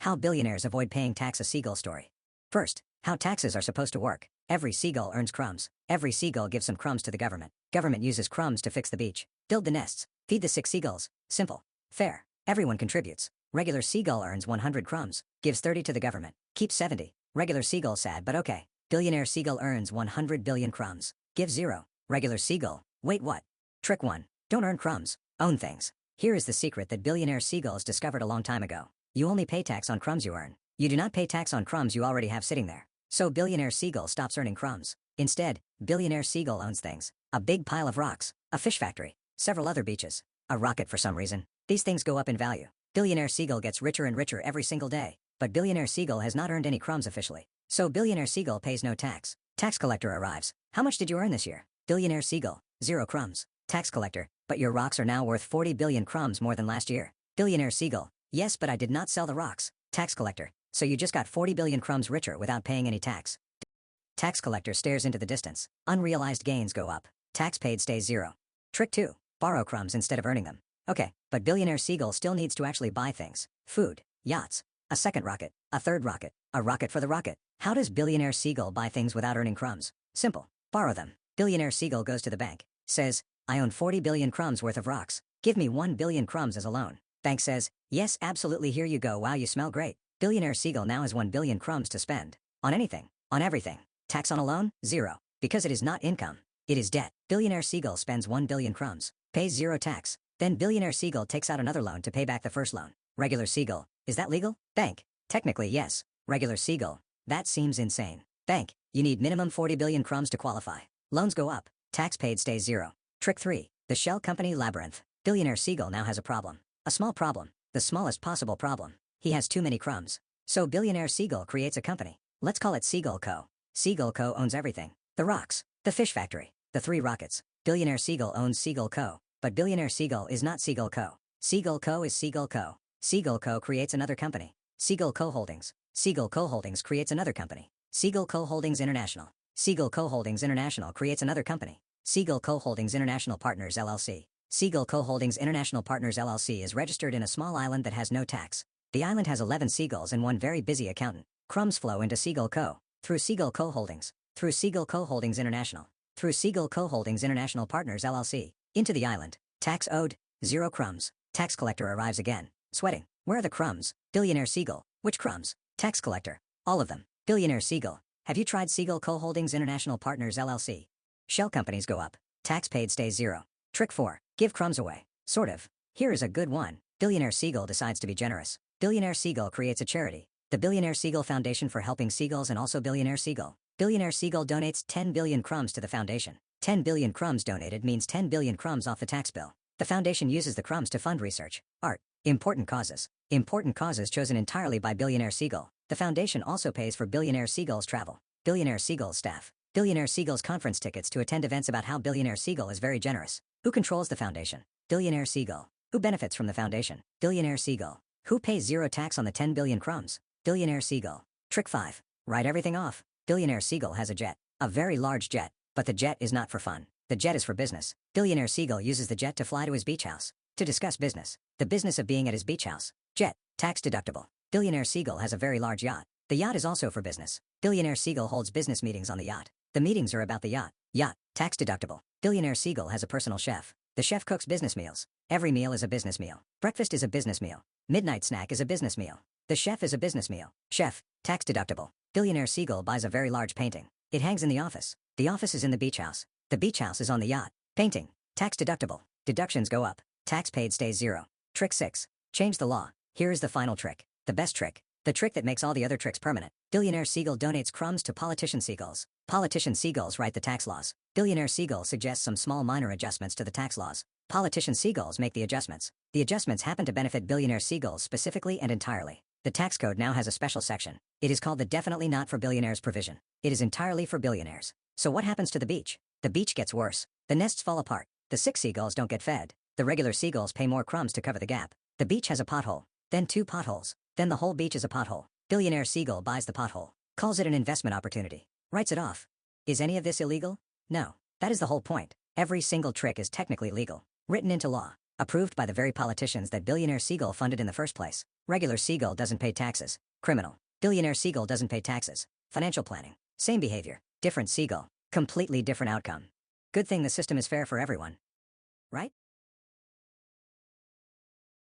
How billionaires avoid paying tax. A seagull story. First, how taxes are supposed to work. Every seagull earns crumbs. Every seagull gives some crumbs to the government. Government uses crumbs to fix the beach, build the nests, feed the sick seagulls. Simple. Fair. Everyone contributes. Regular seagull earns 100 crumbs, gives 30 to the government, keeps 70. Regular seagull sad but okay. Billionaire seagull earns 100 billion crumbs, gives 0. Regular seagull, wait what? Trick 1. Don't earn crumbs, own things. Here is the secret that billionaire seagulls discovered a long time ago. You only pay tax on crumbs you earn. You do not pay tax on crumbs you already have sitting there. So billionaire seagull stops earning crumbs. Instead, billionaire seagull owns things. A big pile of rocks, a fish factory, several other beaches, a rocket for some reason. These things go up in value. Billionaire seagull gets richer and richer every single day, but billionaire seagull has not earned any crumbs officially. So billionaire seagull pays no tax. Tax collector arrives. How much did you earn this year? Billionaire seagull, 0 crumbs. Tax collector, but your rocks are now worth 40 billion crumbs more than last year. Billionaire seagull, yes but I did not sell the rocks. Tax collector, so you just got 40 billion crumbs richer without paying any tax. Tax collector stares into the distance. Unrealized gains go up. Tax paid stays 0. Trick 2. Borrow crumbs instead of earning them. Okay, but billionaire seagull still needs to actually buy things. Food, yachts, a second rocket, a third rocket, a rocket for the rocket. How does billionaire seagull buy things without earning crumbs? Simple. Borrow them. Billionaire seagull goes to the bank. Says, I own 40 billion crumbs worth of rocks. Give me 1 billion crumbs as a loan. Bank says, yes absolutely here you go wow you smell great. Billionaire seagull now has 1 billion crumbs to spend. On anything. On everything. Tax on a loan? 0. Because it is not income. It is debt. Billionaire seagull spends 1 billion crumbs. Pays 0 tax. Then billionaire seagull takes out another loan to pay back the first loan. Regular seagull. Is that legal? Bank. Technically yes. Regular seagull. That seems insane. Bank. You need minimum 40 billion crumbs to qualify. Loans go up. Tax paid stays 0. Trick 3. The shell company labyrinth. Billionaire seagull now has a problem. A small problem. The smallest possible problem. He has too many crumbs. So billionaire seagull creates a company. Let's call it Seagull Co. Seagull Co owns everything. The rocks. The fish factory. The 3 rockets. Billionaire seagull owns Seagull Co. But billionaire seagull is not Seagull Co. Seagull Co is Seagull Co. Seagull Co creates another company. Seagull Co Holdings. Seagull Co Holdings creates another company. Seagull Co Holdings International. Seagull Co Holdings International creates another company. Seagull Co Holdings International Partners LLC. Seagull Co Holdings International Partners LLC is registered in a small island that has no tax. The island has 11 seagulls and one very busy accountant. Crumbs flow into Seagull Co. Through Seagull Co Holdings. Through Seagull Co Holdings International. Through Seagull Co Holdings International Partners LLC. Into the island. Tax owed. 0 crumbs. Tax collector arrives again. Sweating. Where are the crumbs? Billionaire seagull. Which crumbs? Tax collector. All of them. Billionaire seagull. Have you tried Seagull Co Holdings International Partners LLC? Shell companies go up. Tax paid stays 0. Trick 4. Give crumbs away. Sort of. Here is a good one. Billionaire seagull decides to be generous. Billionaire seagull creates a charity. The Billionaire Seagull Foundation for helping seagulls and also billionaire seagull. Billionaire seagull donates 10 billion crumbs to the foundation. 10 billion crumbs donated means 10 billion crumbs off the tax bill. The foundation uses the crumbs to fund research, art, important causes. Important causes chosen entirely by billionaire seagull. The foundation also pays for billionaire seagull's travel. Billionaire seagull's staff. Billionaire seagull's conference tickets to attend events about how billionaire seagull is very generous. Who controls the foundation? Billionaire seagull. Who benefits from the foundation? Billionaire seagull. Who pays 0 tax on the 10 billion crumbs? Billionaire seagull. Trick 5. Write everything off. Billionaire seagull has a jet. A very large jet. But the jet is not for fun. The jet is for business. Billionaire seagull uses the jet to fly to his beach house. To discuss business. The business of being at his beach house. Jet. Tax deductible. Billionaire seagull has a very large yacht. The yacht is also for business. Billionaire seagull holds business meetings on the yacht. The meetings are about the yacht. Yacht. Tax deductible. Billionaire seagull has a personal chef. The chef cooks business meals. Every meal is a business meal. Breakfast is a business meal. Midnight snack is a business meal. The chef is a business meal. Chef. Tax deductible. Billionaire seagull buys a very large painting. It hangs in the office. The office is in the beach house. The beach house is on the yacht. Painting. Tax deductible. Deductions go up. Tax paid stays 0. Trick 6. Change the law. Here is the final trick. The best trick. The trick that makes all the other tricks permanent. Billionaire seagull donates crumbs to politician seagulls. Politician seagulls write the tax laws. Billionaire seagull suggests some small minor adjustments to the tax laws. Politician seagulls make the adjustments. The adjustments happen to benefit billionaire seagulls specifically and entirely. The tax code now has a special section. It is called the definitely not for billionaires provision. It is entirely for billionaires. So what happens to the beach? The beach gets worse. The nests fall apart. The sick seagulls don't get fed. The regular seagulls pay more crumbs to cover the gap. The beach has a pothole. Then 2 potholes. Then the whole beach is a pothole. Billionaire seagull buys the pothole. Calls it an investment opportunity. Writes it off. Is any of this illegal? No. That is the whole point. Every single trick is technically legal. Written into law. Approved by the very politicians that billionaire Seagull funded in the first place. Regular Seagull doesn't pay taxes. Criminal. Billionaire Seagull doesn't pay taxes. Financial planning. Same behavior. Different Seagull. Completely different outcome. Good thing the system is fair for everyone. Right?